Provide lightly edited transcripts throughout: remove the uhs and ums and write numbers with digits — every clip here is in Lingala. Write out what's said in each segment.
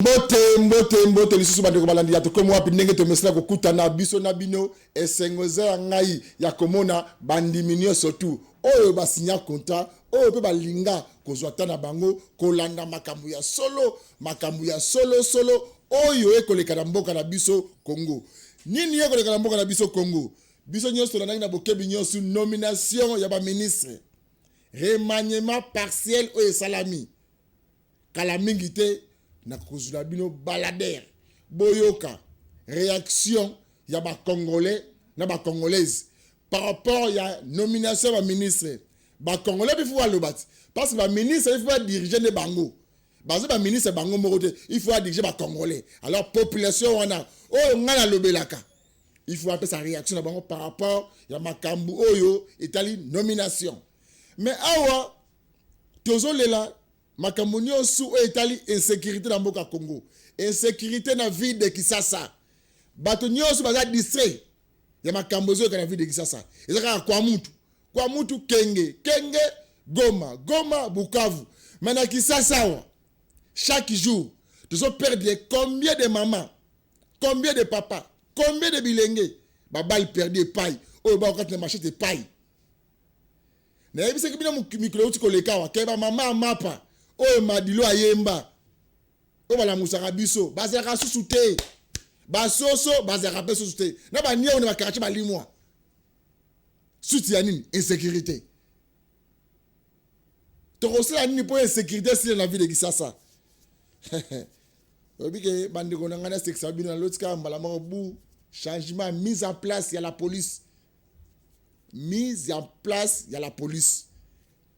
Mbote lisusu bandeko balandi ya tokomo wapi ndenge tomesela kokutana biso na bino esengoza ya ngai ya komona bandiminio surtout oyo basinya konta oyo pe balinga kozwa ta na bango kolanda makambo ya solo oyo ekoleka na mboka na biso Congo. Nini ekoleka na mboka na biso Congo? Biso nyonso na na bokebi nyonso nomination ya ba ministre, remaniement partiel oyo salami kala mingi te na kozula bino balader boyoka réaction ya ba congolais na ba congolaises par rapport ya nomination ba ministre ba congolais bifu walobati parce que ba ministre il faut diriger les bango ba ministre bango morote il faut diriger ba congolais alors population wana o ngana lobelaka il faut appeler sa réaction na bango par rapport ya makambu oyo etali nomination mais awa tozolela makambo nyonso etali insécurité na mboka Congo, insécurité na ville de Kisasa, bato nyonso baza distrait ya makambo zo na ville de Kisasa ezaka kwa mutu kenge Goma Bukavu mana Kisasa wa chaque jour tozo perdre combien de mamans, combien de papas, combien de bilenge babal perdre paille o ba okate machete paille na yebise kibina mikolo uti koleka wa keba mama mapa o madilo ayemba o bala musaka biso bazaka susu te basoso bazaka pe susu te na ba nia on ba karachi ba limwa suti ya nini insécurité to kosela nini po insécurité sur la vie de Kisasa obike bandiko na ngana sexa bino na lotika mbala mabu changement mise en place ya la police mise en place ya la police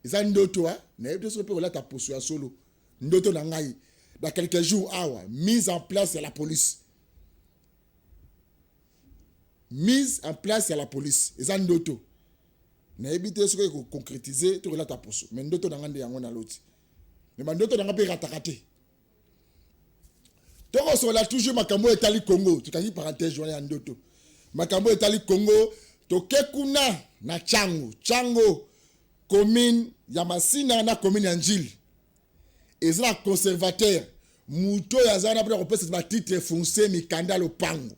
eza ndoto na yebi so pe ko lata poso ya solo ndoto na ngai dans quelques jours awa mise en place ya la police mise en place ya la police eza ndoto na yebi te so ko concrétiser to ko lata poso mais ndoto na ngande yango na loti mais ndoto na ngape ratakate to ko so la toujours makambo etali Congo tukangi parenthèse journée ya ndoto makambo etali Congo to kekuna na chango commune ya Masina na commune ya Njili ezala conservateur muto ya zana pour repasser ba titre foncé mikanda lopango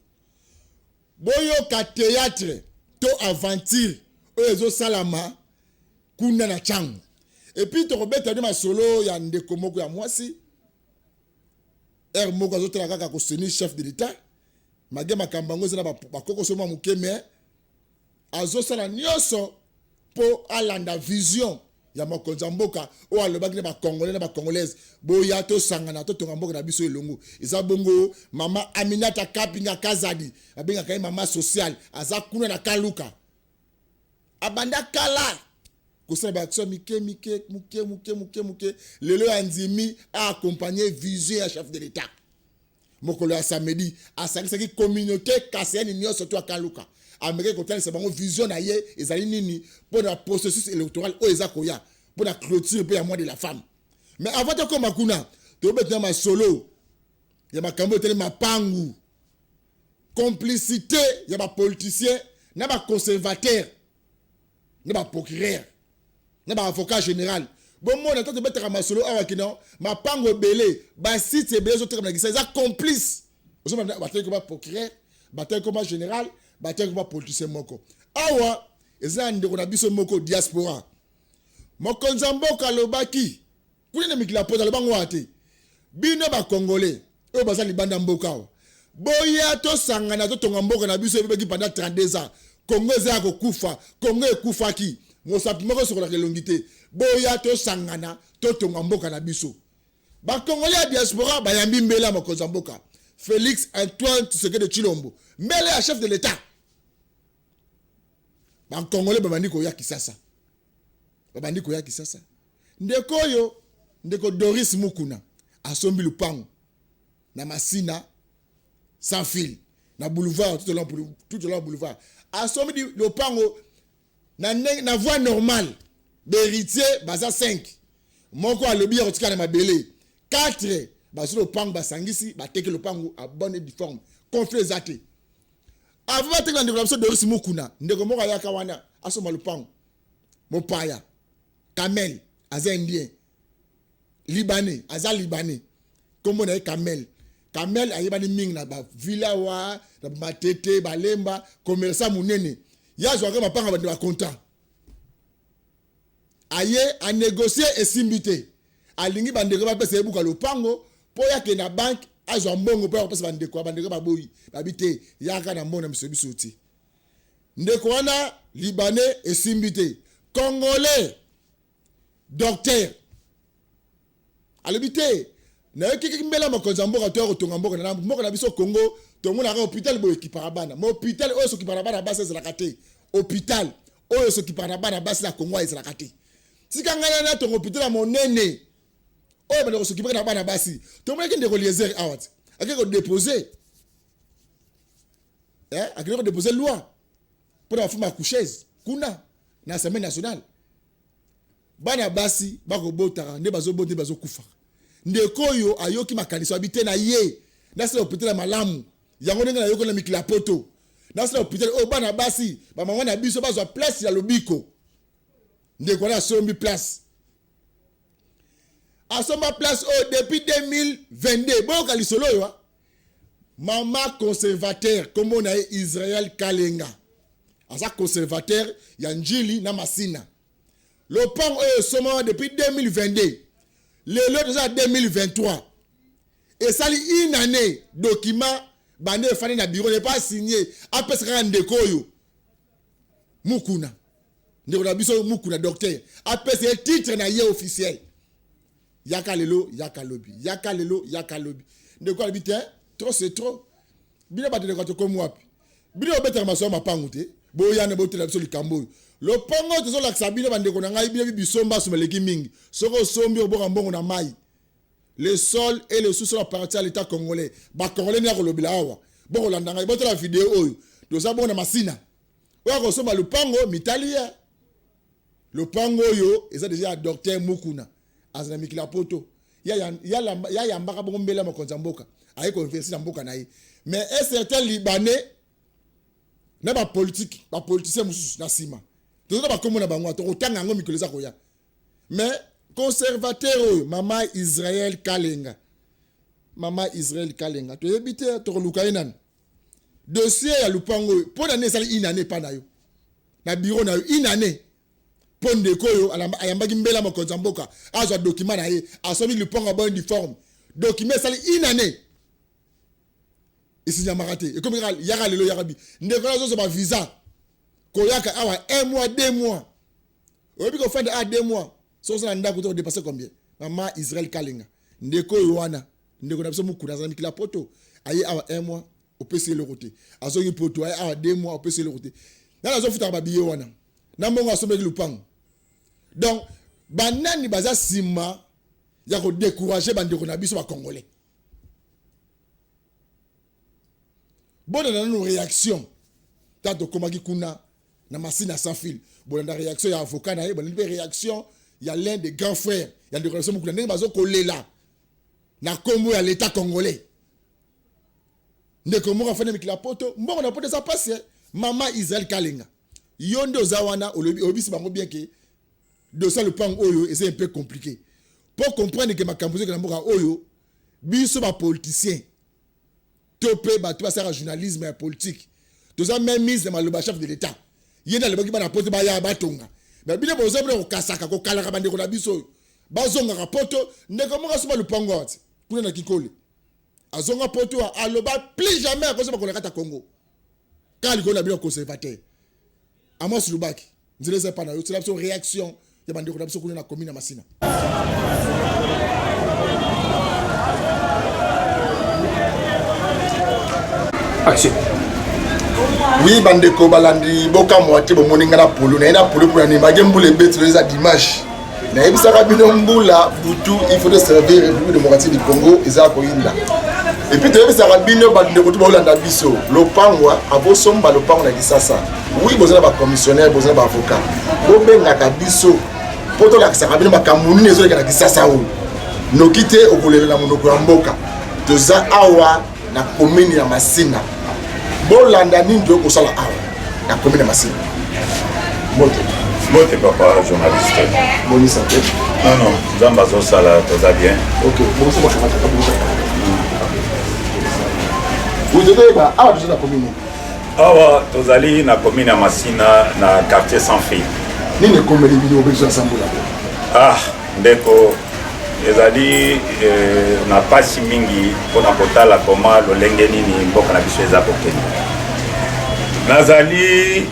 boyo ka théâtre to aventure ezo salama kuna na chango et puis to robeta de masolo ya ndeko moko ya mwasi moko azotela kaka ko seni chef de l'état magema kambango zana ba koko soma mukeme azosala nyonso po alanda vision ya mokonza mboka o alobaki na ba congolais na ba congolaises boya to sangana to tonga mboka na biso elongo eza bongo mama Aminata Kapinga Kazadi abenga kai mama social aza kuna na Kaluka abanda kala kosala ba action muke lelo andimi a accompagner vision ya chef de l'état mokolo ya samedi asangisaki communauté kaseni nyonso to Kaluka Amérique côté c'est bango vision na ye ezali nini pour le processus électoral o ezakoya pour la clôture pour ya mois de la femme mais avant de comme kuna to betna ma solo ya makambo tele mapangu complicité ya ba politicien na ba conservateur na ba procureur na ba avocat général bon moi na to betaka ma solo awa kino mapango belé ba site belé zo teka na kisa za complice ozo ba teka ba procureur ba teka ba général bateko ba politicien moko awa eza ndeko na biso moko diaspora mokonza mboka lobaki kuni na mikila pota lobango ate bino ba congolais oyo baza libanda mboka awa boya to sangana to tonga mboka na biso ebeki pendant 32 ans Congo eza ko kufa Congo ekufaki mosapi moko sokola kelongite boya to sangana to tonga mboka na biso ba congolais ya diaspora bayambi mbela mokonza mboka Félix Antoine Tshisekedi Tshilombo mbele ya chef de l'état ba congolais babandi ko ya Kisasa ndeko Doris Mukuna asombi lupango na Masina sans fil na boulevard tout le long boulevard asombi lupango na voie normale d'héritier baza 5 moko alobi ya kotika na mabele 4 bazo lupango basangisi bateke lupango a bonne forme conflit zate avant de la développement de Doris Mukuna ndeko moko ya kawana asoma lupango mopaya Kamel aza indien libanais aza libanais comme on a Kamel Kamel ayebani ming na ba villa wa na matete balemba commerçant munene ya joaka mapanga bande ba contrat aye a négocier et simbité alingi bande ba pesa ebuka lopango po ya ke na bank azo mbongo po ya pesa bande ko bande ba boyi babite yaka na mbona msebiso ti ndeko wana libanais et simbité congolais docteur alibité na kiki mbela makonza mboka to kotonga mboka na mboka na biso Congo tongo na hôpital bo ekipara bana mo hôpital oyo so kipara bana basi za kate hôpital oyo so kipara bana basi na Congo za kate sika ngana na tongo hôpital monene oyo bana so kipara bana basi tongo ke ndeko Eliezer awat akiko déposer akiko déposer loi pour la femme accoucheuse kuna na semaine nationale bana basi bako botara nde bazo bote bazo kufa ndeko yo ayoki makanisa habité na ye na sala hôpital malamu yango ndenge na yoko na mikila poto na sala hôpital o bana basi ba mama na biso bazwa place ya lobiko ndeko na sombi place asomba place depuis 2022 boka lisolo yo mama conservateur comme on a Israël Kalenga asa conservateur ya njili na masina le pan soma depuis 2022 le déjà 2023 et ça une année document bande fane na bureau n'est pas signé après ça ndeko yo mukuna ndeko na biso mukuna docteur après c'est titre na ye officiel yakalelo yakalobi ndeko habite trop c'est trop bino batele ko comme wapi bino obeta maso mapangu te boyane botela biso likambo le pongo tezo la sabine bande ko na ngai bino bisomba sumeleki mingi soko sombi oboka mbongo na mai le sol et le sous-sol appartient à l'état congolais ba congolais ni akolobila awa boko landa ngai botela vidéo oyo toza bona masina oyo ko somba le pongo mitalia le pongo yo eza déjà docteur Mukuna azana mikila poto ya yambaka bongo mbela makonza mboka ayi konversi na mboka na ye mais un certain libanais na ba politique ba politicien mususu na sima tozo ba komona bango to kotanga ngo mikolo za koya mais conservateur mama Israël Kalenga to yebite to luka enan dossier ya lupango po na nesali inane pa na yo na bureau na yo inane ponde koyo ayambaki mbela makonza mboka azwa document na ye asomi lupango ba uniforme document sali inane isi nyamarate et comme yaka lelo yakabi ndeko na zo ba visa koyaka awa 1 mois 2 mois obi ko fin de 2 mois so ça ndako to dépasser combien mama Israël Kalenga ndeko yoana ndeko na biso mukuna za mikila poto aye awa 1 mois au PC le côté azongi poto aye awa 2 mois au PC le côté na zo futa ba biye wana na mbongo asomeki lupango donc banani baza sima ya ko décourager bandeko na biso ba congolais bon dans nos réactions tant comme kuna na masina sans fil bon dans réaction ya avocat na bon réaction il y a l'un des grands frères il y a des relations kuna ndenge bazo kolela na kombo ya l'état congolais ndeko mo fane mikila poto mbongo na poto ça passe mama Israël Kalenga yondo zawana obisi bango bien que de ça le pang oyo et c'est un peu compliqué pour comprendre que ma campuse que na mboka oyo biso ba politicien topé ba tu passer à journalisme et politique tout ça même mise dans le chef de l'état yenda le baki bana pote ba ya batonga mais bino bozo bino kasaka ko kala ka bande ko na biso bazonga rapoto ndeko mo kasuma le pango kuna na kikole azonga poto aloba plus jamais à cause ba ko na kata Congo kali ko na bino conservateur Amos Lubaki nzile za pana yo c'est la réaction ya bande ko na biso kuna na commune Masina. Action. Oui, bandeko balandi boka moitié bo moninga na polo na polo pour ani magembule betre les dimanche. Na ebisaka bino mbula butu il faut de servir République démocratique du Congo eza ko inda. Et puis de ebisaka bino bandeko to bolanda biso lopangwa abosomba lopango na kisasa. Oui, bozana ba commissionnaire, bozana ba avocat. Bobenga ka biso poto la kisaka bino makamuni ezo na kisasa o. Nokite okolela monoko ya mboka. Toza awa na commune ya Masina. Bolanda ninjo ko sala awa na commune ya Masina. Moi, papa journaliste. Bonne santé. Non, Zamba Zosala, tout va bien. Ok, bon, c'est moi. Awa tozali na commune ya Masina na quartier sans fil. Nini komeli vidéo bezo ensemble Ah, ndeko ezali na pasi mingi pona kotala koma lolenge nini mboka na biso eza kokende. Nazali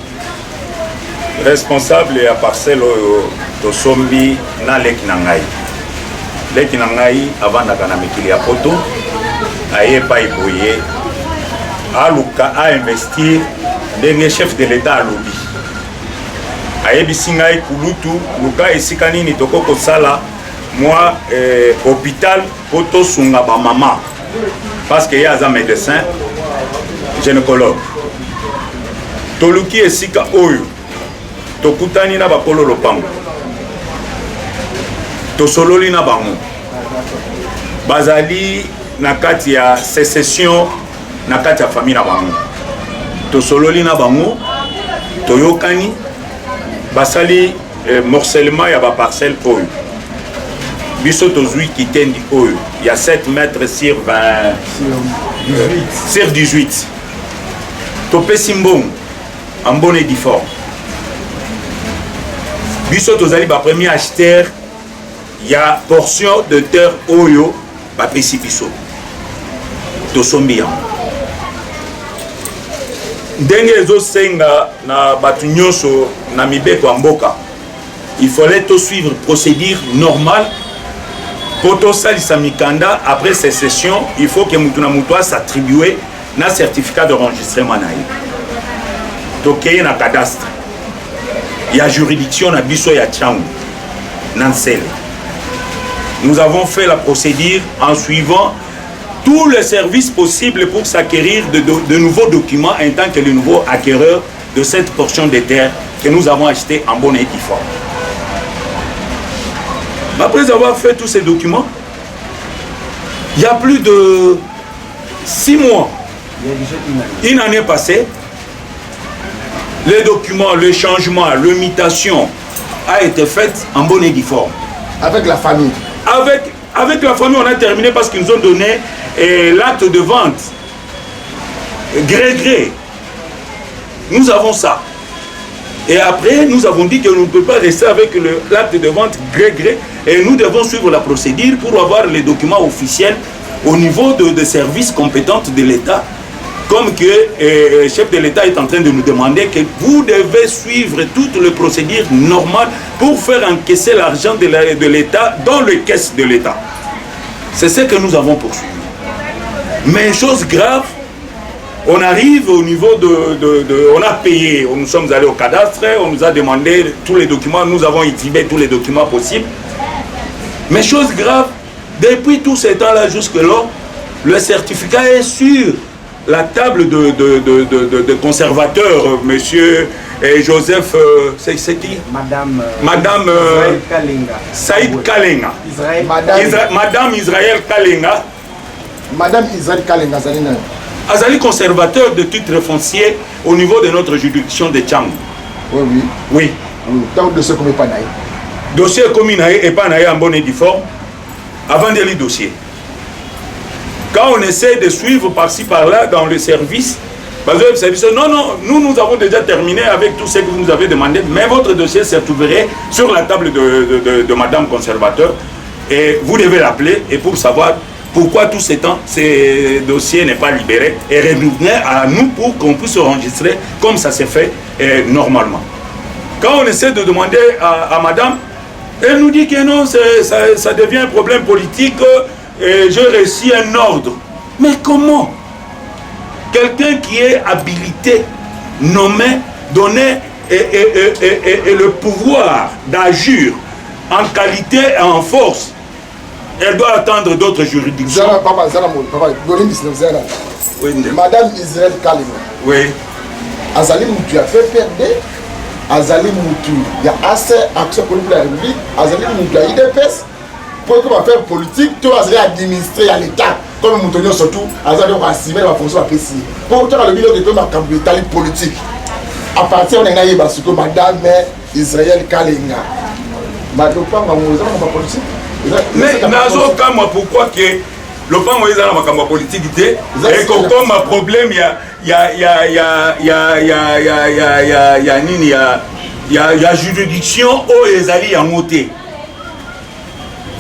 responsable ya parcelle oyo tosombi na leki na ngai. Leki na ngai avandaka na mikili ya poto aye pa iboye aluka a investir ndenge chef de l'état alobi ayebisi ngai kulutu luka esika nini toko kosala moi hôpital po tosunga bamama parce que ye aza médecin gynécologue toluki esika oyo tokutani na bakolo lopango tosololi na bango bazali na kati ya sécession na kati ya famille na bango tosololi na bango toyokani basali morcellement ya ba parcelle oyo biso tozwi kitendi oyo ya 7 mètres sur 20 sur 18 topesi mbongo en bonne et due forme biso tozali ba premier acheteur ya portion de terre oyo bapesi biso tosombi yango ndenge ezosenga na bato nyonso na mibeko ya mboka il fallait to suivre procédure normale po tosalisa mikanda après sécession il faut que mutu na mutu s'attribuer na certificat d'enregistrement na ye tokeye na cadastre ya juridiction na biso ya Tchangu na Nsele. Nous avons fait la procédure en suivant tous les services possibles pour s'acquérir de nouveaux documents en tant que le nouveau acquéreur de cette portion de terre que nous avons acheté en bonne et due forme. Après avoir fait tous ces documents, il y a plus de 6 mois, une année passée, les documents, le changement, le mutation a été fait en bonne et due forme. Avec la famille. Avec la famille, on a terminé parce qu'ils nous ont donné l'acte de vente gré-gré. Nous avons ça. Et après, nous avons dit que nous ne pouvons pas rester avec l'acte de vente gré-gré et nous devons suivre la procédure pour avoir les documents officiels au niveau des services compétents de l'État. Comme que le chef de l'État est en train de nous demander que vous devez suivre toutes les procédures normales pour faire encaisser l'argent de l'État dans les caisses de l'État. C'est ce que nous avons poursuivi. Mais chose grave, on arrive au niveau on a payé, nous sommes allés au cadastre, on nous a demandé tous les documents, nous avons exhibé tous les documents possibles. Mais chose grave, depuis tout ce temps-là jusque-là, le certificat est sur la table de conservateur, monsieur Joseph, c'est qui? Madame Saïd Kalenga. Madame Israël Kalenga. Madame Israël Kalenga, Azali conservateur de titre foncier au niveau de notre juridiction de Tchangu. Oui, oui. Oui. Tant de dossier comme pas naï. Dossier comme naï et pas naï en bonne et due forme avant de lire dossier. Quand on essaie de suivre par-ci par-là dans le service, non, nous avons déjà terminé avec tout ce que vous nous avez demandé, mais votre dossier se trouverait sur la table de madame conservateur et vous devez l'appeler et pour savoir pourquoi tout ce temps, ce dossier n'est pas libéré et revenir à nous pour qu'on puisse enregistrer comme ça s'est fait normalement. Quand on essaie de demander à madame, elle nous dit que non, ça devient un problème politique. Et j'ai reçu un ordre. Mais comment? Quelqu'un qui est habilité, nommé, donné et le pouvoir d'agir en qualité et en force, elle doit attendre d'autres juridictions. Madame Israël Kalenga. Oui. Azali Moutou a fait perdre. Azali Moutou, il y a assez d'action pour la République. Azali Moutou a IDPS. Pour qu'on va faire politique, tout va administrer à l'État. Comme Moutonio surtout, Azali va assumer la fonction à PC. Pour que le milieu de tout ma campagne politique. À partir de Madame Israël Kalenga. Mais pourquoi que le pan Moïse a ma politique et comme un problème il y a juridiction où les alliés ont monté.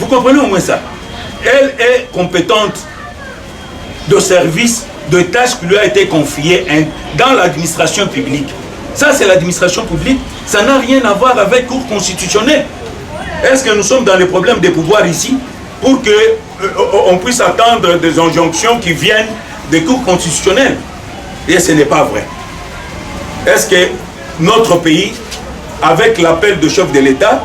Vous comprenez au moins ça? Elle est compétente de service, de tâches qui lui a été confiées dans l'administration publique. Ça, c'est l'administration publique. Ça n'a rien à voir avec Cour constitutionnelle. Est-ce que nous sommes dans les problèmes des pouvoirs ici pour qu'on puisse attendre des injonctions qui viennent des cours constitutionnelles? Et ce n'est pas vrai. Est-ce que notre pays, avec l'appel de chef de l'État,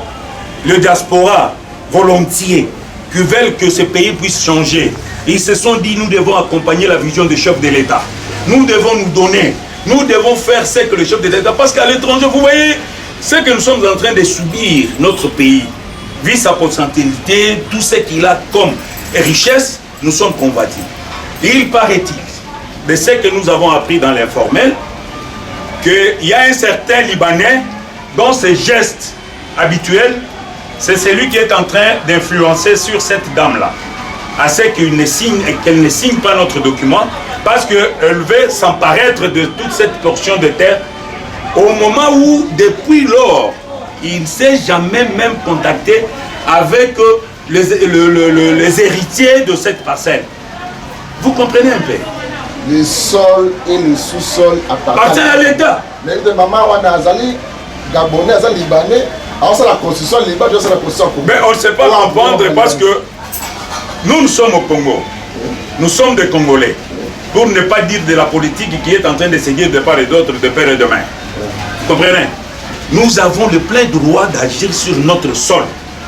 le diaspora volontiers, qui veulent que ce pays puisse changer, ils se sont dit, nous devons accompagner la vision du chef de l'État. Nous devons nous donner. Nous devons faire ce que le chef de l'État... Parce qu'à l'étranger, vous voyez, ce que nous sommes en train de subir, notre pays, vu sa potentialité, tout ce qu'il a comme richesse, nous sommes combattus. Il paraît-il, de ce que nous avons appris dans l'informel, qu'il y a un certain Libanais dont ses gestes habituels, c'est celui qui est en train d'influencer sur cette dame-là, à ce qu'elle ne signe pas notre document, parce qu'elle veut s'emparaître de toute cette portion de terre, au moment où, depuis lors, il ne s'est jamais même contacté avec les héritiers de cette parcelle. Vous comprenez un peu? Le sol et le sous-sol appartiennent à l'État. Mais de maman, on a Azali, Gabonais, Azali, Libanais, alors c'est la constitution libanais, c'est la constitution congolaise. Mais on ne sait pas comprendre parce que nous sommes au Congo. Nous sommes des Congolais. Pour ne pas dire de la politique qui est en train de seguir de part et d'autre, de père et de main. Vous comprenez? Nous avons le plein droit d'agir sur notre sol,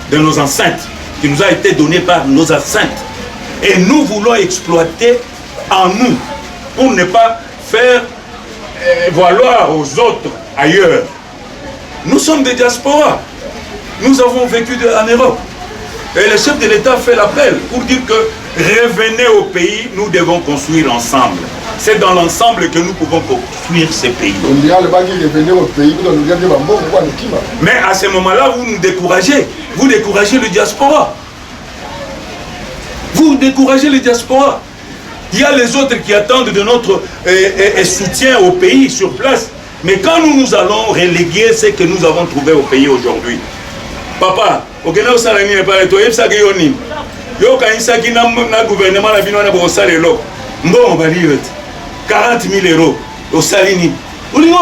de nos enceintes, qui nous a été donné par nos enceintes. Et nous voulons exploiter en nous, pour ne pas faire valoir aux autres ailleurs. Nous sommes des diasporas. Nous avons vécu en Europe. Et le chef de l'État fait l'appel pour dire que revenez au pays, nous devons construire ensemble. C'est dans l'ensemble que nous pouvons construire ces pays. Mais à ce moment-là, vous nous découragez. Vous découragez le diaspora. Vous découragez le diaspora. Il y a les autres qui attendent de notre soutien au pays sur place. Mais quand nous allons reléguer ce que nous avons trouvé au pays aujourd'hui, papa, au Kenya, au Salani, il n'y a pas de tout. Il y a un gouvernement qui a dit que bon, on va dire 40 000 € au Salini. Nous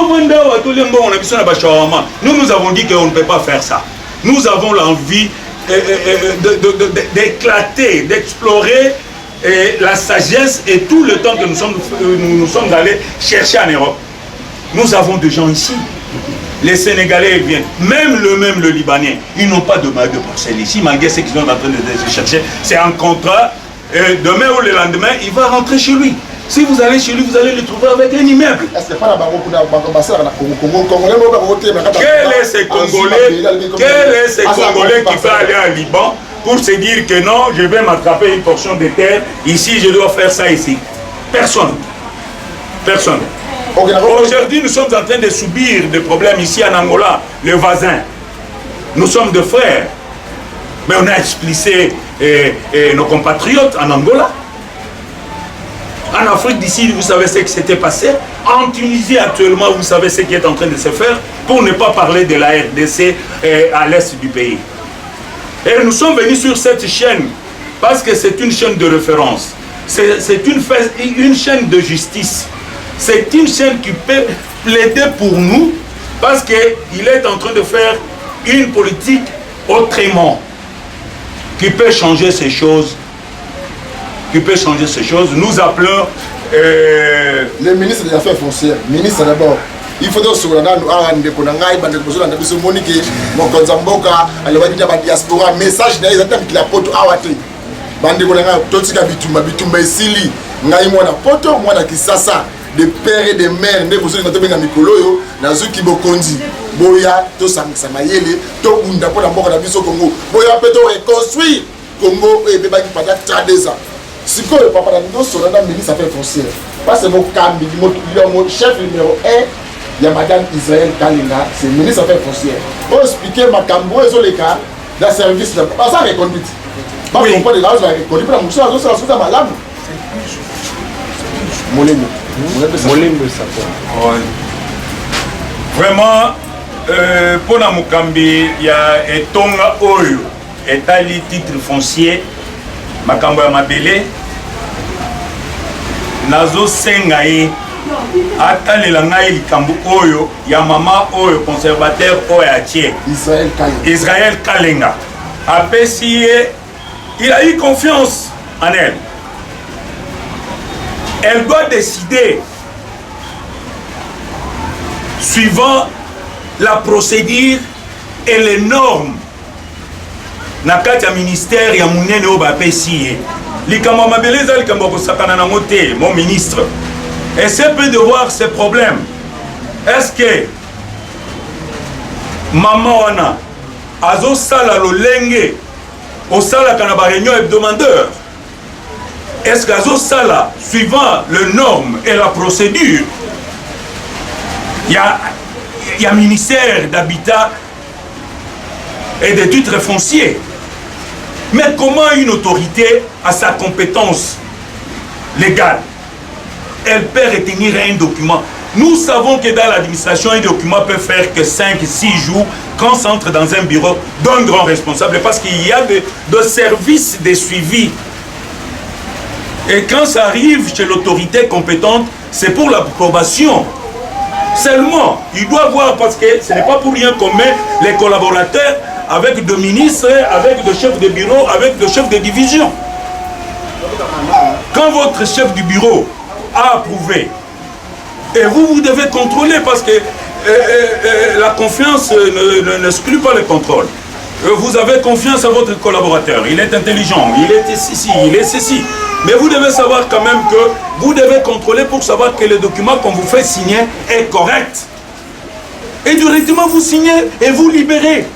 avons dit qu'on ne peut pas faire ça. Nous avons l'envie d'éclater, d'explorer la sagesse et tout le temps que nous sommes allés chercher en Europe. Nous avons des gens ici. Les Sénégalais viennent, même le Libanais, ils n'ont pas de bail de parcelle ici, malgré ce qu'ils sont en train de chercher. C'est un contrat, demain ou le lendemain, il va rentrer chez lui. Si vous allez chez lui, vous allez le trouver avec un immeuble. Quel est ce Congolais qui peut aller à Liban pour se dire que non, je vais m'attraper une portion de terre, ici je dois faire ça ici? Personne. Personne. Aujourd'hui, nous sommes en train de subir des problèmes ici en Angola, les voisins. Nous sommes des frères. Mais on a expulsé nos compatriotes en Angola. En Afrique d'ici, vous savez ce qui s'était passé. En Tunisie, actuellement, vous savez ce qui est en train de se faire, pour ne pas parler de la RDC à l'est du pays. Et nous sommes venus sur cette chaîne parce que c'est une chaîne de référence. C'est une chaîne de justice. C'est une chaîne qui peut plaider pour nous parce qu'il est en train de faire une politique autrement qui peut changer ces choses. Nous appelons le ministre des Affaires foncières, ministre d'abord. Il faudrait que nous diaspora message de père et de mère, ne vous avez pas mikolo nazuki bokonzi boya to samamayele to bunda pour la mort de biso Congo boya peut reconstruire Congo et beba qui pendant 32 ans. Si que le papa dans son ministre affaires foncières parce que mon cambi mon chef numéro 1 il y a madame Israël Kalinga, c'est ministre affaires foncières. Pour expliquer ma cambo et les cas d'un service là pas ça reconduite. Pas qu'on parle de l'argent, on dit pas la mouche, ça va malade. Molembe. Molembe ça. Vraiment, pour la Mukambi, il y a Etonga Oyo, etali titre foncier, Makambo ya Mabele, Nazo Sengaye, Atalela ngai likambo Oyo, ya mama Oyo, conservateur Oyo Atie, Israël Kalenga. Apesiye, il a eu confiance en elle. Elle doit décider suivant la procédure et les normes na kati ya ministère ya munene o bapesi likambo mabeleza likambo kosakana na moté mon ministre essaie peu de voir ces problèmes. Est-ce que maman wana azo sala lolenge au sala kana ba réunion hebdomadaire? Est-ce que azo sala suivant les normes et la procédure? Il y a ministère d'habitat et de titres fonciers. Mais comment une autorité a sa compétence légale? Elle peut retenir un document. Nous savons que dans l'administration, un document peut faire que 5-6 jours quand on entre dans un bureau d'un grand responsable parce qu'il y a de services de suivi. Et quand ça arrive chez l'autorité compétente, c'est pour l'approbation. Seulement, il doit voir parce que ce n'est pas pour rien qu'on met les collaborateurs avec des ministres, avec des chefs de bureau, avec des chefs de division. Quand votre chef du bureau a approuvé, et vous devez contrôler parce que la confiance n'exclut pas le contrôle. Vous avez confiance à votre collaborateur, il est intelligent, il est ceci, il est ceci. Mais vous devez savoir quand même que vous devez contrôler pour savoir que le document qu'on vous fait signer est correct. Et directement vous signez et vous libérez.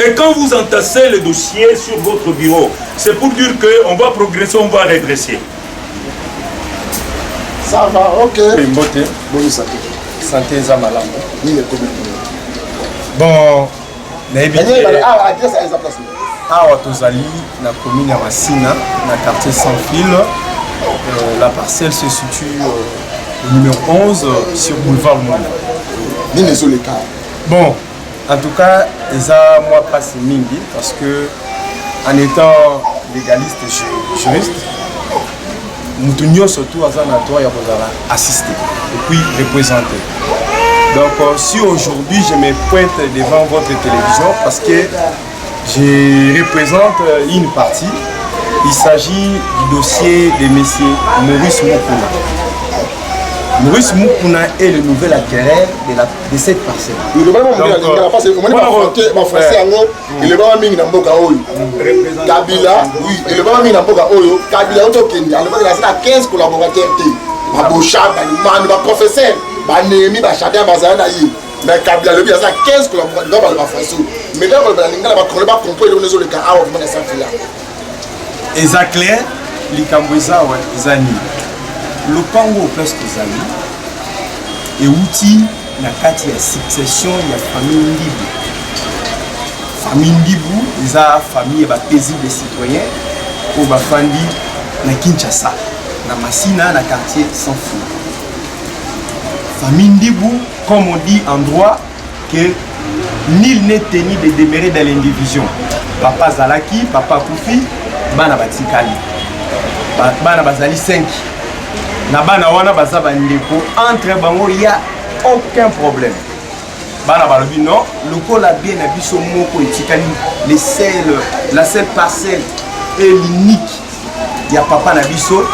Et quand vous entassez le dossier sur votre bureau, c'est pour dire qu'on va progresser, on va régresser. Ça va, ok. Mbote. Bonne santé. Santé za malamu. Ni le commun. Bon, nayebi adresse à place. awa tozali na commune ya Masina, na quartier sans fil. La parcelle se situe au numéro 11 sur boulevard Mouna. Ni les les cas. Bon, en tout cas, eza moi passe mingi parce que en étant légaliste et juriste, nous surtout à Zanatoire et assister et puis représenter. Donc si aujourd'hui je me pointe devant votre télévision parce que je représente une partie, il s'agit du dossier de M. Maurice Mukuna. Maurice Mukuna est le nouvel acquéreur de cette parcelle. Il est vraiment Kabila, oui, il est vraiment mis dans Oyo. Kabila, il a 15 collaborateurs. Baboucha, Balouman, professeur, Banémi, Bachadien, Bazanaï. Mais Kabila, il y a 15 collaborateurs dans la façon. Mais là, on va comprendre le cas. Et ça clair, les Cambouisa, ils ont le pango presque zali et outil na kati ya succession ya famille Ndibu. Famille Ndibu, ils ont famille ba paisible citoyen au bafandi na Kinshasa, na Masina, na quartier sans fou. Famille Ndibu, comme on dit en droit, que nul n'est tenu de demeurer dans l'indivision. Papa Zalaki, papa Koufi, bana batikali. Bana bazali 5. Na bana wana baza bandeko entre bango il y a aucun problème. Bana balobi non, lokola bien na biso moko etikali la seule parcelle est l'unique. Il y a papa na biso.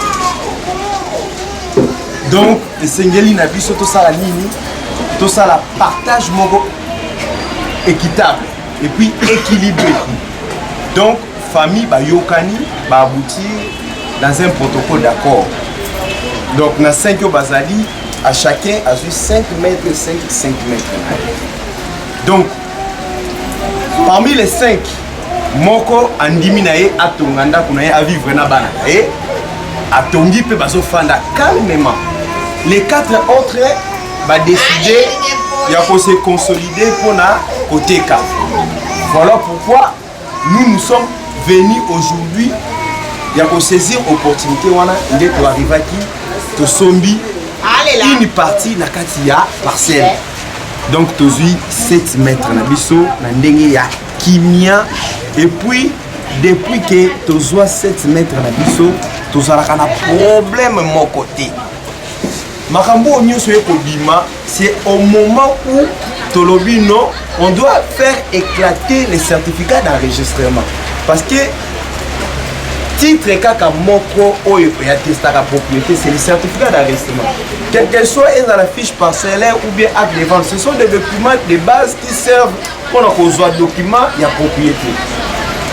Donc esengeli na biso to sala nini? To sala partage moko équitable et puis équilibré. Donc famille ba yokani ba aboutir dans un protocole d'accord. Donc, dans 5 bazali, à chacun a 5 mètres, 5 mètres. Donc, parmi les 5, Moko andimi nae atonganda kunaye à vivre na bana. Et atongi pe baso fanda calmement. Les 4 autres va décider de se consolider pour na koteka. Voilà pourquoi nous sommes venir aujourd'hui il y a saisir opportunité wana nde to arrivaki to sombi une partie na kati ya parcelle donc tozui 7 mètres na biso na ndenge ya kimia et puis depuis que tozwa 7 mètres na biso tozalaka na problème mon côté makambo nyonso ekobima c'est au moment où tolobi non on doit faire éclater les certificats d'enregistrement parce que titre kaka moko oyo yatestaka propriété c'est le certificat d'enregistrement quel que soit dans la fiche parcellaire ou bien acte de vente ce sont des documents de base qui servent pour nos documents y a propriété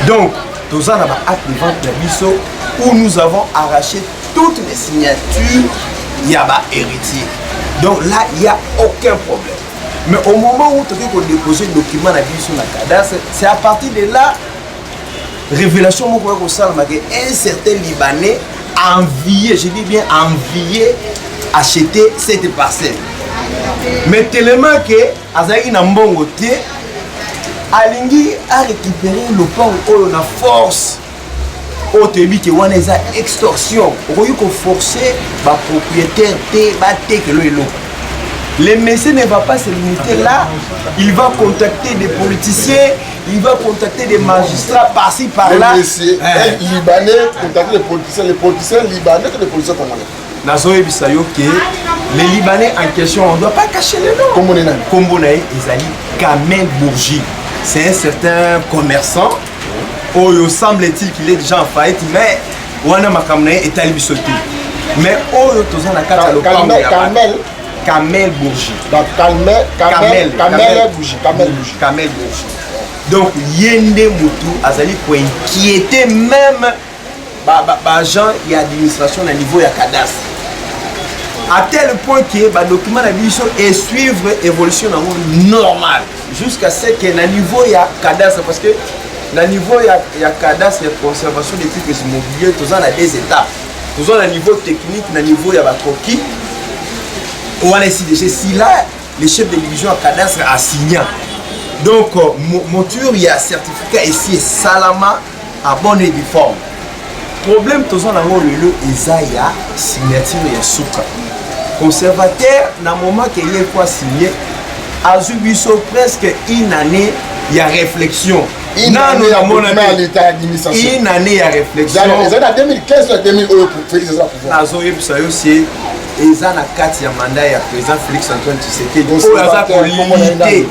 donc tous en avons acte de vente de biso où nous avons arraché toutes les signatures y a héritier donc là il y a aucun problème mais au moment où tu as déposé le document la biso na cadastre c'est à partir de là révélation mon frère Salma que un certain Libanais envié je dis bien envié acheter cette parcelle mais tellement que azaki na mbongo te alingi a récupérer le pont oyo na force o te bi que wana eza extorsion okoki ko forcer ba propriétaire te ba te que le eloko. Le monsieur ne va pas se limiter là, il va contacter des politiciens, il va contacter des magistrats par-ci par-là. Le monsieur libanais contacter les politiciens libanais que les politiciens congolais. Nazoé Bissayo que les Libanais en question, on ne doit pas cacher les noms. Kombonaï, Ezali Kamel Bourgi. C'est un certain commerçant. Oh, il semble-t-il qu'il est déjà en faillite, mais Wana Makamnaï est à l'Ibissoté. Mais oh, il y a Kamel. Kamel Bourgi. Donc Kamel Bourgi. Kamel Bourgi. Donc Yende Moutou Azali pour inquiéter même gens et administration à niveau de cadastre. À tel point que le document est suivre l'évolution normale jusqu'à ce que le niveau de cadastre parce que le niveau de cadastre et conservation des titres immobiliers tous en a des étapes. Tous en a niveau technique, le niveau de coquille. On a ici déjà si là les chefs de division à cadastre a signé. Donc monture il y a certificat ici Salama à bonne et due forme. Problème tous en a le Isaiah signature et souka. Conservateur dans moment qu'il y a quoi signé a subiso presque une année il y a réflexion. Une année à l'état d'administration. Une année à réflexion. Ils ont 2015 à 2000 euros pour faire ça. Nazoé Bissayo c'est ils ont la carte ya mandat ya président Félix Antoine Tshisekedi pour la politique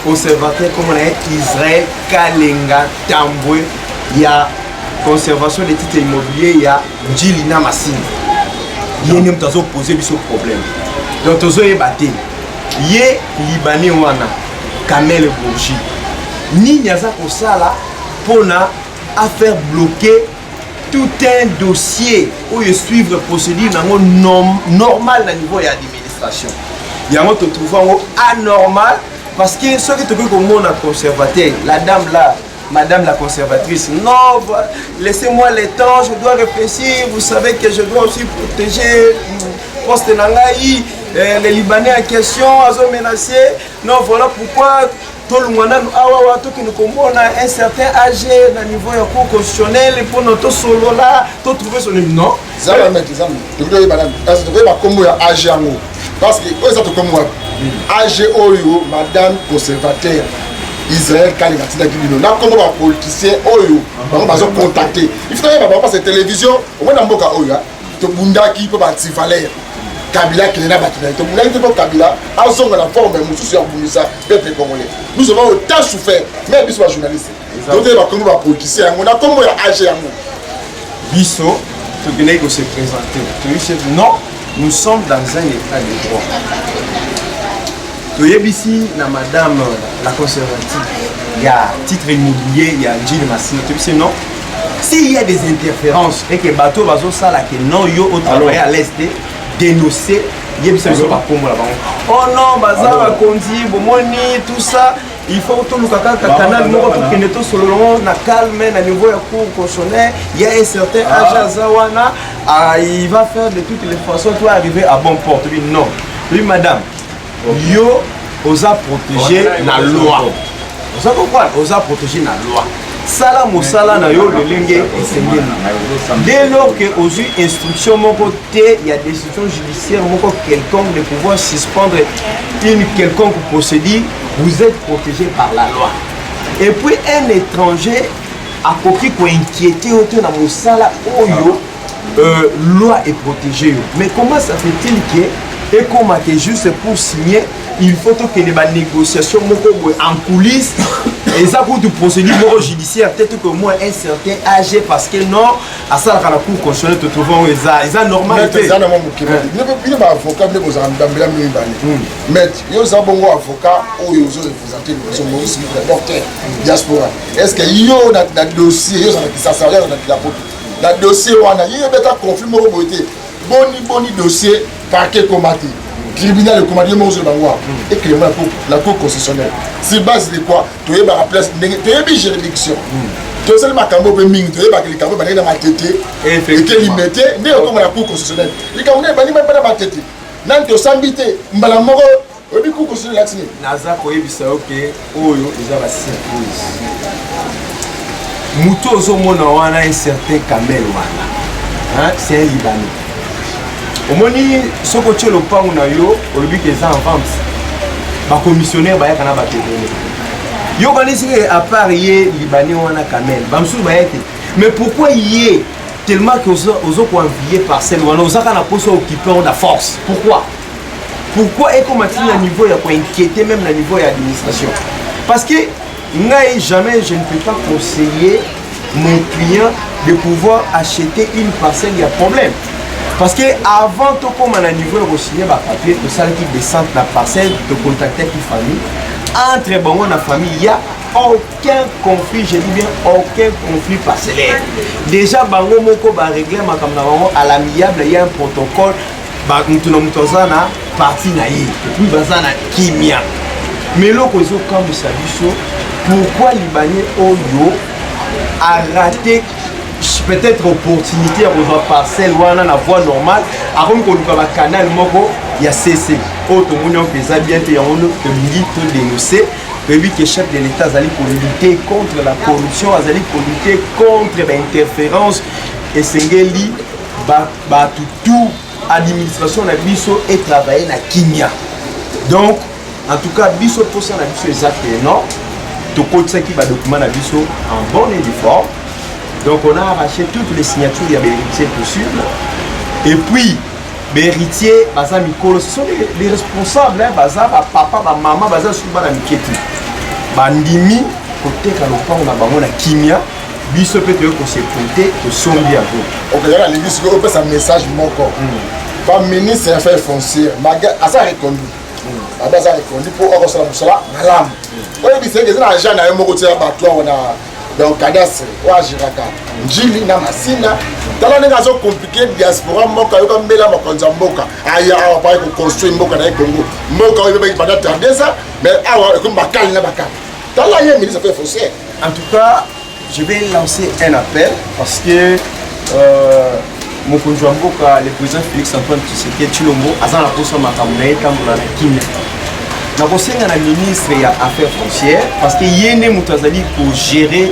conservateur comme on a Israël Kalenga Tambwe il y a conservation des titres immobiliers il y a Djilina Massine il y a même tazo poser ce problème donc tazo ébatté yé libanais wana Kamel Bourgi ni nyaza ko sala pona à faire bloquer tout un dossier où il suivre procédure normal au niveau de l'administration. Il y a un autre trouvant anormal parce que ce qui te dit comme on a conservateur, la dame là, madame la conservatrice, non, laissez-moi le temps, je dois réfléchir, vous savez que je dois aussi protéger poste Nangaï, les Libanais en question, ils ont menacé. Non, voilà pourquoi tout le monde a un certain âge au niveau constitutionnel pour notre solo là, tout trouver son nom. Ça va mettre ça. Tu veux madame, parce que tu veux pas comme âge en parce que eux ça te comme âge oyo madame conservateur Israël Kalenga Tidakibino. Là comme un politicien oyo, on va se contacter. Il faut pas passer télévision, au moins dans boka oyo, to bundaki peut pas Valère. Kabila qui n'est pas battu. Vous n'avez pas Kabila, en son la forme, nous sommes peuple congolais. Nous avons autant souffert, mais nous sommes journalistes. Donc, nous avons un politicien, on a comme un âge. Bisso, tu venais de se présenter. Tu dis non, nous sommes dans un état de droit. Tu es ici, madame la conservative, il y a titre immobilier, il y a Gilles Massine. Tu dis non. S'il y a des interférences et que le bateau va ça là que non, yo au travail à l'est dénoncer, il y a des pas comme là-bas. Oh non, bazar conduit, bomoni, tout ça. Il faut que le canal nous retrouve que nous sommes na calme, na niveau ya cour constitutionnel. Il y a un certain âge à Zawana, il va faire de toutes les façons pour arriver à bon port. Oui, non. Oui, madame, yo osa protéger la loi. Vous comprenez? Osa protéger la loi. sala mosala na yo lolenge esengeli. Dès lors que aux instructions mon côté, il y a décision judiciaire mon quelconque de pouvoir suspendre une quelconque procédure, vous êtes protégé par la loi. Et puis un étranger a compris qu'on inquiétait autour de mosala oyo loi est protégée. Mais comment ça fait-il que et comment que juste pour signer il faut que les négociations en coulisses et ça pour tout procédure judiciaire peut-être que moi un certain âge parce que non à ça la cour constitutionnelle te trouvons ça normal mais ça il va avocat de vous en mais yo ça bon avocat ou yo représenter son Maurice docteur diaspora est-ce que yo na dossier yo ça sert dans dossier wana il y a beta conflit mo boité boni dossier parquet combattu tribunal de commandement Maurice Bangwa et que la cour constitutionnelle c'est base de quoi tu es la place tu es juridiction tu sais ma cambo pe ming tu es ba les cambo ba na matete et que limité né comme la cour constitutionnelle les cambo ba ni même pas na matete nan to sambité mbala moko obi cour constitutionnelle l'axine naza ko yebisa oke oyo eza ba surprise muto zo mona wana un certain Kamel wana hein c'est un Libanais omoni soko tshelo pangu na yo olobi ke za en vente ba commissionnaire ba yakana ba télé yo kanisi ke à part ye Libanais wana Kamel bamsu ba yete mais pourquoi yé tellement que ozo ko envier parcelle wana ozaka na poso occuper de force pourquoi est comme à niveau ya ko inquiéter même na niveau ya administration parce que ngai jamais je ne peux pas conseiller mon client de pouvoir acheter une parcelle, il y a problème. Parce que avant de comme à niveau de signer ma papier, de ça qui descend la parcelle, de contacter une famille, entre bon la famille, il n'y a aucun conflit, je dis bien aucun conflit parcellaire. Déjà, bango moko ba régler ma comme à l'amiable, il y a un protocole, ba mutunamutozana parti na yi, puis bazana kimia. Mais là kozo comme ça biso, pourquoi Libanais oyo a raté peut-être opportunité à revoir parcelle ou à la voie normale avant qu'on nous a canal moko il y a CC autre monde qui a bien été on que milite dénoncer depuis que chef de l'État allait pour lutter contre la corruption allait pour lutter contre l'interférence et sengeli ba tout administration na biso et travailler na kimia donc en tout cas biso pour ça na biso exact non tout côté ça qui va document na biso en bonne et due forme. Donc on a arraché toutes les signatures de l'héritier possible. Et puis, l'héritier, ce sont les responsables, papa, maman, la miketi. Bandimi, côté Kalopa, on a bamona kimia, biso peut être qu'on s'est pointé, que sombi à vous. Ok, là, les bisous, on passe un message moko. Pas ministre des Affaires foncières, à ça reconnu. À ça reconnu pour avoir ça, madame. Oui, c'est que c'est un agent à un mot de on a. Donc cadastre wa jiraka njili na masina tala nenga zo compliqué diaspora mboka yoka mbela makonza mboka aya awa pa ko construire mboka na Congo mboka oyo ba pendant 32 ans mais awa ko bakali na bakali tala ye ministre fait foncière. En tout cas je vais lancer un appel parce que mon conjoint mboka le président Félix Antoine Tshisekedi Tshilombo azana poso makamuna etambula na kimia na kosenga na ministre ya affaires foncières parce que yene mutazali pour gérer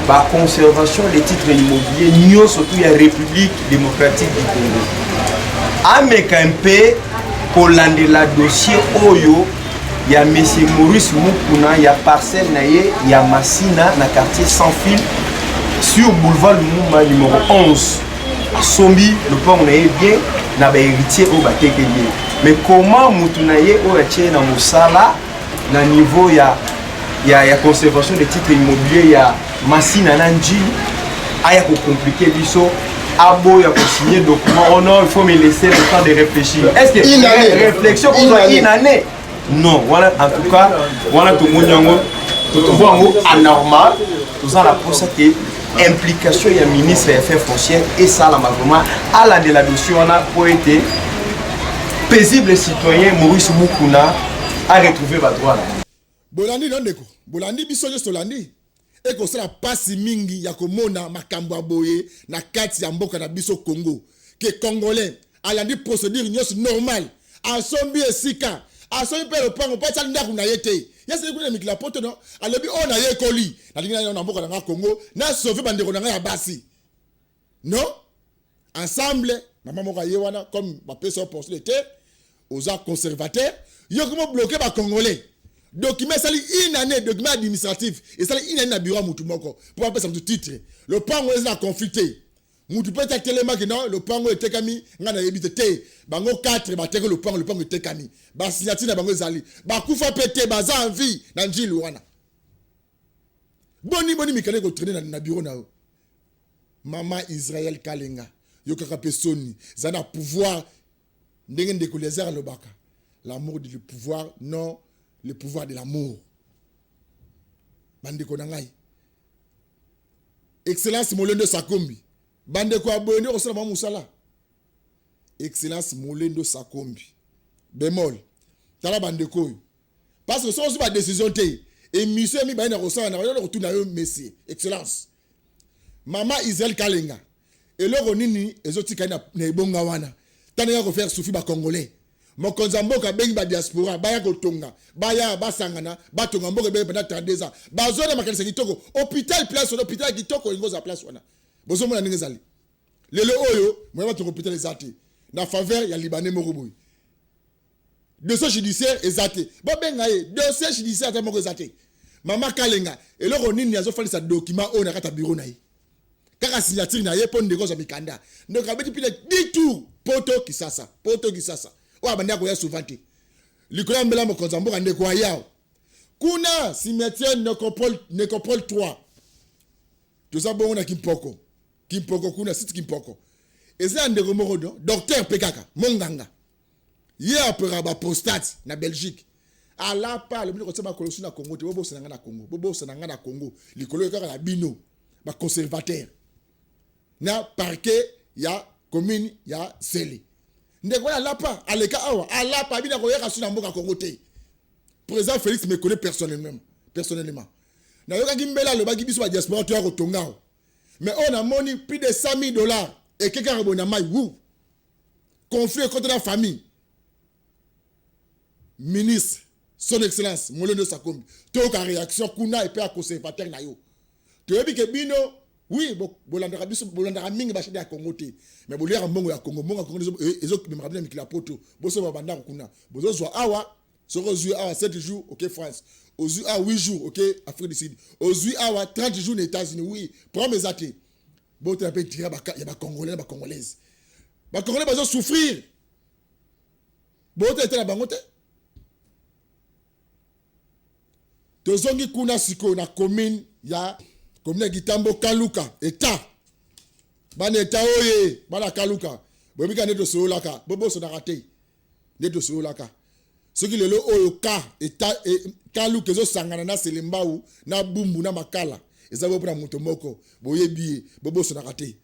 la conservation des titres immobiliers nyo surtout la République démocratique du Congo ameka mpe kolandela dossier oyo ya monsieur Maurice Mukuna ya parcelle na ye ya Masina na quartier sans fil sur boulevard Lumumba numéro 11 à Sombi le pont on est bien na ba héritier au batekeli. Mais comment Moutunaye Oaché na Moussala na niveau ya conservation des titres immobiliers ya Massina Nanji aya ko compliqué biso abo ya ko signer document oh non il faut me laisser le temps de réfléchir. Est-ce que une réflexion une année non voilà en tout cas voilà tout monde yango tout voit mot anormal tout ça la pour ça que implication ya ministre des Affaires foncières et ça la vraiment à la de la dossier on a pour été paisible citoyen Maurice Mukuna a retrouvé ma droit. Bolandi ndeko, bolandi biso juste landi. Et que ça la passe mingi ya komona makambo aboye na kati ya mboka na biso Congo. Que congolais alandi procédure nyos normal. Asombi esika, asomi mpe lopango mpo atali ndako na ye te ye seli kuna na mikili ya poto no alobi oyo na ye ekoli nalingi na yo na mboka na nga Congo na sauve bandeko na nga ya basi non ensemble mama moko aye wana comme bapesa portion de terre oza conservateur yo komo bloquer ba congolais document sali une année document administratif et sali une année na bureau mutu moko pour apesa mutu titre le pango est na conflicté mutu peut être tellement que non le pango était kami nga na yebite te bango 4 ba teke le pango était kami ba signature na bango zali ba kufa pété baza en vie na njili wana boni mikale ko traîner na bureau na mama Israël Kalenga yo kaka pesoni zana pouvoir ndenge ndeko lézard lobaka l'amour du pouvoir non le pouvoir de l'amour bandeko na ngai excellence Molendo Sakombi bandeko abonné osala ma musala excellence Molendo Sakombi bémol tala bandeko yo parce que so ba décision te et monsieur mi ba na kosala na yo retourna yo monsieur excellence mama Israël Kalenga eloko nini ezotika na ebonga wana tane ko faire souffrir ba congolais mokonza mboka bengi ba diaspora baya kotonga baya basangana batonga mboka be pendant 32 ans bazona makanisa kitoko hôpital place hôpital kitoko ngoza place wana bozo mona ninge zali lelo oyo moya batonga hôpital ezate na faveur ya libanais moko boy dossier judiciaire ezate bo benga ye dossier judiciaire ta moko ezate mama Kalenga eloko nini azofalisa document o na kata bureau na ye kaka signature na ye po ndeko za mikanda donc abeti pile 10 tours poto kisasa oya bandi akoya souvent te likolo mbela mokonza mboka ndeko ayao kuna cimetière Nécropole 3 toza bongo na Kimpoko kuna site Kimpoko eza ndeko moko docteur pekaka monganga ye apera ba prostate na Belgique ala pa le bino kosema kolosu na Congo te bobo na na Congo likolo kaka na bino ba conservateur na parquet ya commune ya Sele ndeko na lapa aleka awa alapa bina ko yeka suna mboka Congo te président Félix me connaît personnellement na yoka gimbela le bagi biso ba diaspora to ya kotonga mais on a moni plus de $100,000 et quelqu'un rebona mai wou conflit contre la famille ministre son excellence Molendo Sakombi to ka réaction kuna et pe a conservateur na yo to yebi ke bino oui bolandaka biso bolandaka mingi bashede ya Congo te mais bolera mbongo ya Congo ezo me rabina mikila poto boso babanda kuna bozo zwa awa soko zwa awa 7 jours OK France ozu a 8 jours OK Afrique du Sud ozu awa 30 jours aux États-Unis oui prends mes athées bote la pe tirer ya ba congolais ba congolaise ba congolais bazo souffrir bote était la bangote tozongi kuna siko na commune ya commune Gitambo Kaluka état bana état oye bana Kaluka bobika neto solaka bobo so na raté neto solaka soki lelo oyo ka état Kaluka zo sangana na Selembau na Bumbu na Makala ezabo pour moto moko boyebi bobo so na raté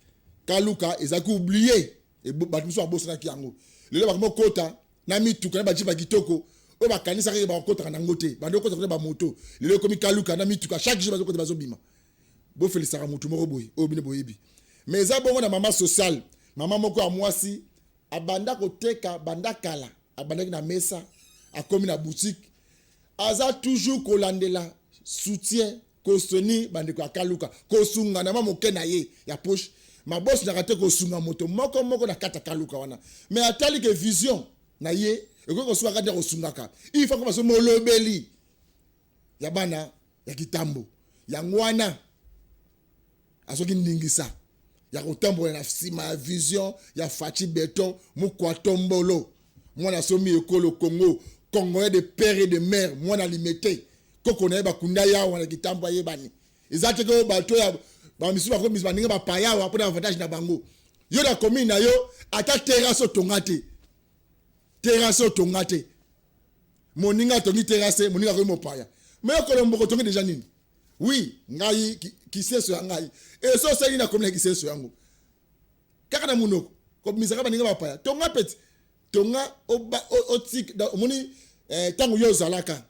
Kaluka ezaki oublier et batu so boso na kiango lelo ba kota na mituka na bajiba kitoko o ba kanisa ke ba kota na ngote bando kota ba moto lelo komi Kaluka na mituka chaque jour bazokota bazobima bo felisaka mutu moko boye o bine boyebi mais za bongo na mama social mama moko a mwasi abanda koteka banda kala abandaki na mesa akomi na boutique aza toujours kolandela soutien kosoni bandeko ya Kaluka kosunga na mama moke na ye ya poche ma boss na kate kosunga moto moko na kata Kaluka wana mais atali ke vision na ye eko kosuka kate kosungaka il faut que baso molobeli ya bana ya Kitambo ya ngwana asoki ndingisa ya kotambola na sima ya vision ya Fachi Beton mukwa tombolo mwana somi ekolo Congo Congolais de père et de mère mwana limité koko na ba kunda ya wana Kitambo yebani ezate ko bato ya ba misu ba ko misu baninga ba paya wa pour avantage na bango yo na commune na yo ata terrasse tongate moninga tongi terrasse moninga ko mo paya mais ko mboko tongi déjà nini oui ngai kiseso ya ngai et so seli na commune kiseso yango kaka na munoko ko misaka baninga ba paya tonga peti tonga o tik moni tango yo zalaka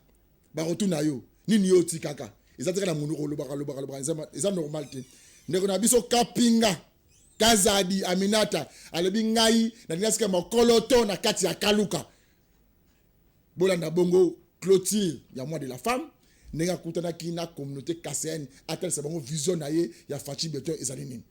ba rotuna yo nini yo tikaka ezateka na munoko lobaka eza normal te ndeko na biso kapinga kazadi aminata alebi ngai na dinasika makoloto na kati ya Kaluka bolanda bongo clôture ya mois de la femme nenga kutana ki na communauté KCN atel c'est bon vision na ye ya Fachi Beton ezali nini.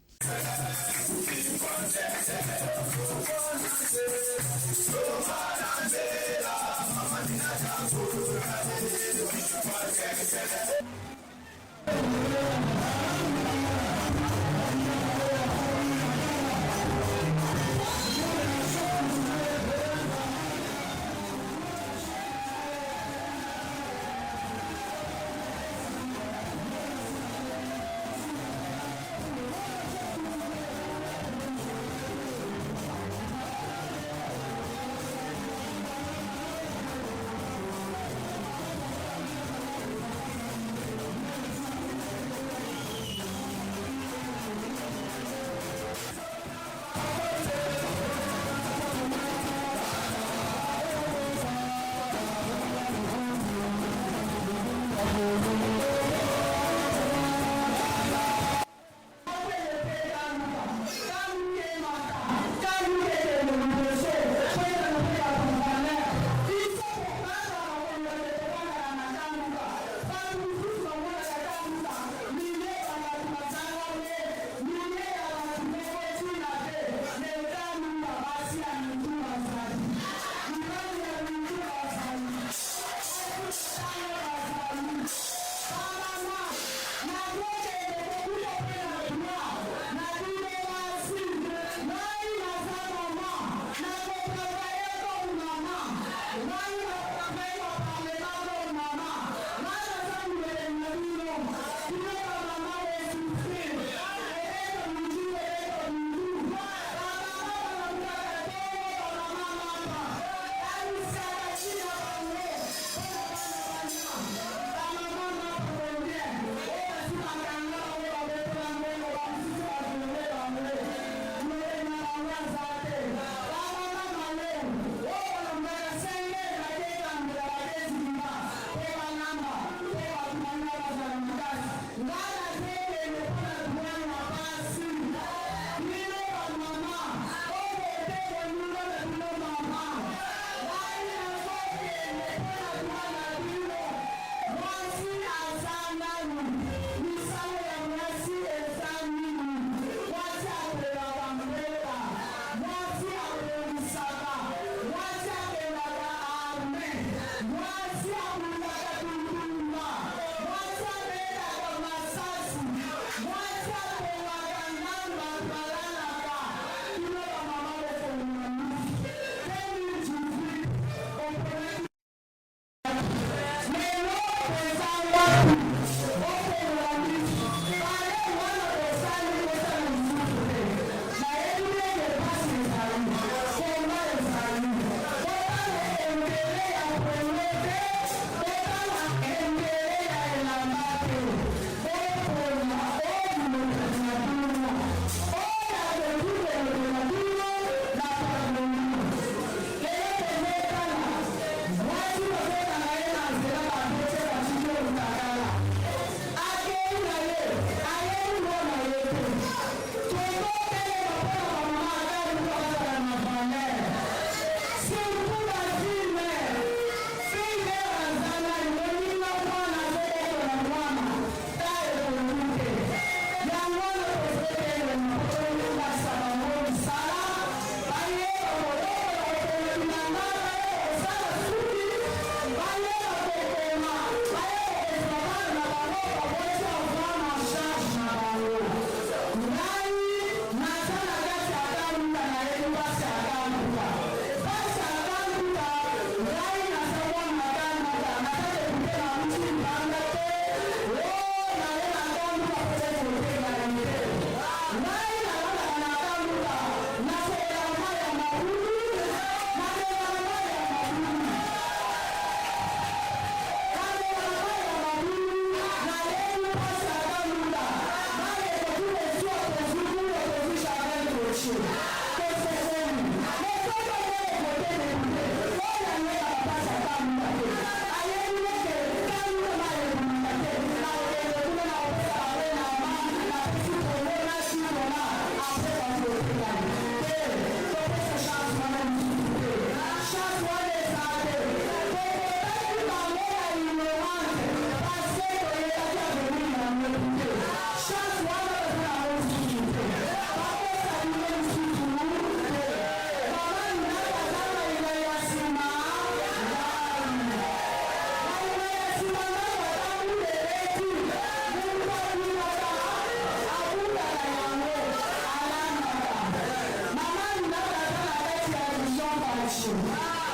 Apoiar a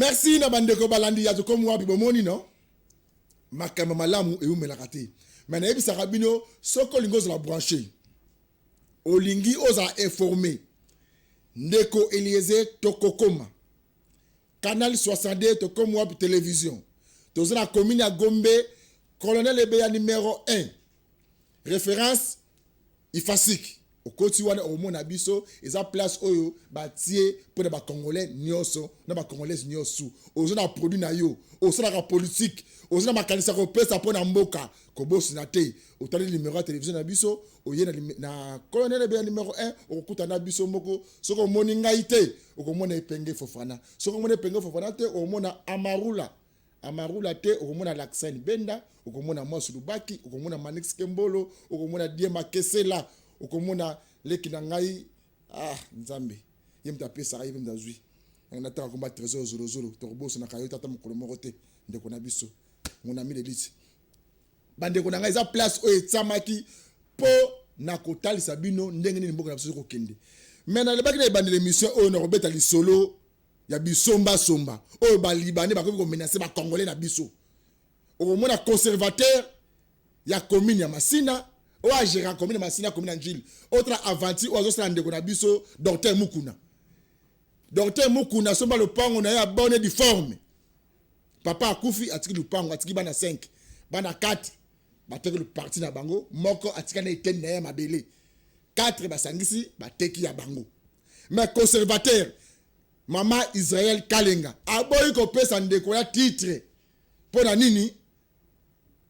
Merci na bandeko balandi ya tokomu wapi bomoni no. Makambo malamu e umelaka te. Mais na yebisaka bino soko lingozo la branché. Olingi oza informé. Ndeko Eliezer Tokokoma. Canal 62 tokomu wapi télévision. Toza na commune ya Gombe, colonel Ebeya numéro 1. Référence Ifasik. Okoti wana omona biso eza place oyo batie pour ba congolais nyoso na ba congolais nyoso ozo na produit na yo ozo na politique ozo na makanisa ko pesa pona mboka ko bosi na te otali numéro ya télévision na biso oye na colonel be numéro 1 okuta na biso moko soko moni ngai te okomona epenge fofana soko mona epenge fofana te omona amarula te okomona Laksani Benda okomona Mosu Lubaki okomona Manix Kembolo okomona Diema Kesela okomona leki na ngai nzambe yemta pesa ka yemta zui na ta komba trésor zolo tokoboso na kayo tata mokolo moko te ndeko na biso mon ami Elite bande ko na ngai za place o etsamaki po na kotalisa bino ndenge ni mboka na biso ko kende mais na lebaki na bande l'émission o na robeta li solo ya bisomba somba o ba libanais ba ko menacer ba congolais na biso okomona conservateur ya commune ya Masina oa gérant commune Masina commune Angile autre avanti ozo sala ndeko na biso docteur Mukuna somba le pango na ya bonne difforme papa akufi atiki le pango atiki bana 5 bana 4 bateki le parti na bango moko atika na eten na ya mabele 4 basangisi bateki ya bango mais conservateur mama Israël Kalenga aboyi ko pesa ndeko ya titre pona nini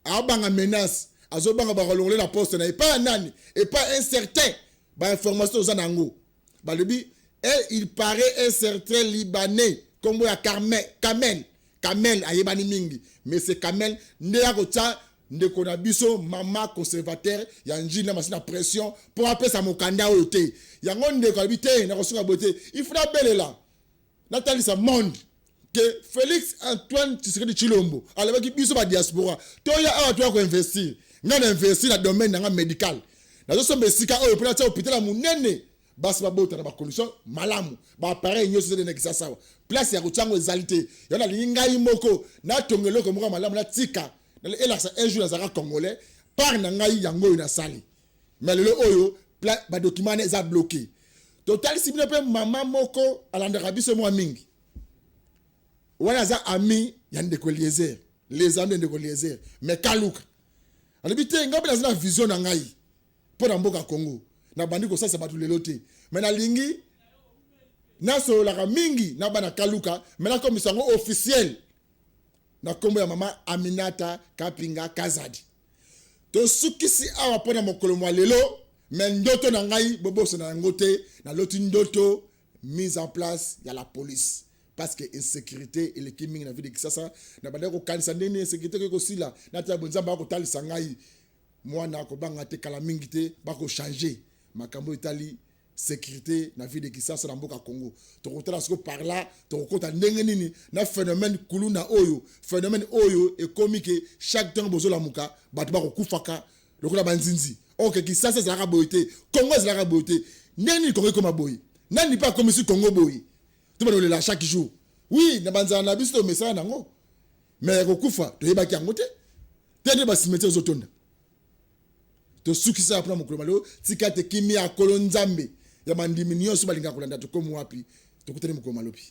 abanga menace azobanga bakolongole la poste na pas nani et pas incertain ba information aux anango ba lebi et il paraît un certain libanais comme ya Kamel ayebani mingi mais c'est Kamel ndeya ko tsa ndeko na biso mama conservateur ya njili na masina pression pour appeler sa mokanda ote yango ndeko habité na kosunga beauté il faudra belela Nathalie sa monde que Félix Antoine Tshisekedi Chilombo alebaki biso ba diaspora toya awa to ko investir ngana investir na domaine nga médical nazo sombe sika oyo pona tsa hôpital munene basi babota na ba condition malamu ba appareil nyoso de nekisa sawa place ya kutsango ezalité yana lingai moko na tongelo ko moko malamu na tika na elaksa un jour azaka congolais par na ngai yango na sali mais le oyo ba document eza bloqué total sibino pe mama moko alandaka biso mwa mingi wana za ami ya ndeko Eliezer les amis ndeko Eliezer mais kaluka alibite ngabe na vision na ngai pour mboka Congo na bandiko sasa batu lelo te mais na lingi na so la mingi na bana kaluka mais na comme sango officiel na kombo ya mama Aminata Kapinga Kazadi to sukisi awa pona mokolo mwa lelo mais ndoto na ngai boboso na ngote na loti ndoto mise en place ya la police parce que insécurité et le kiming na vie de Kisasa na bandeko kanisa ndeni insécurité ko sila na ta bonzamba ko talisa ngai mwana ko banga te kala mingi te bako changer makambo itali sécurité na vie de Kisasa na mboka Congo to kotala siko par là to kota ndenge nini na phénomène kuluna oyo phénomène oyo e comique chaque temps bozo la muka batu bako kufaka lokola banzinzi OK Kisasa za ka boyité Congo za ka boyité neni Congo comme boy nani pas comme si Congo boy tout le monde chaque jour oui na banza na biso message nango mais ko kufa to yebaki yango te tende ba cimetière zotonda to sukisa apna mokolo malo tikate kimi ya kolonzambe ya bandimi nyonso balinga kolanda to komo wapi to kutene mokolo malopi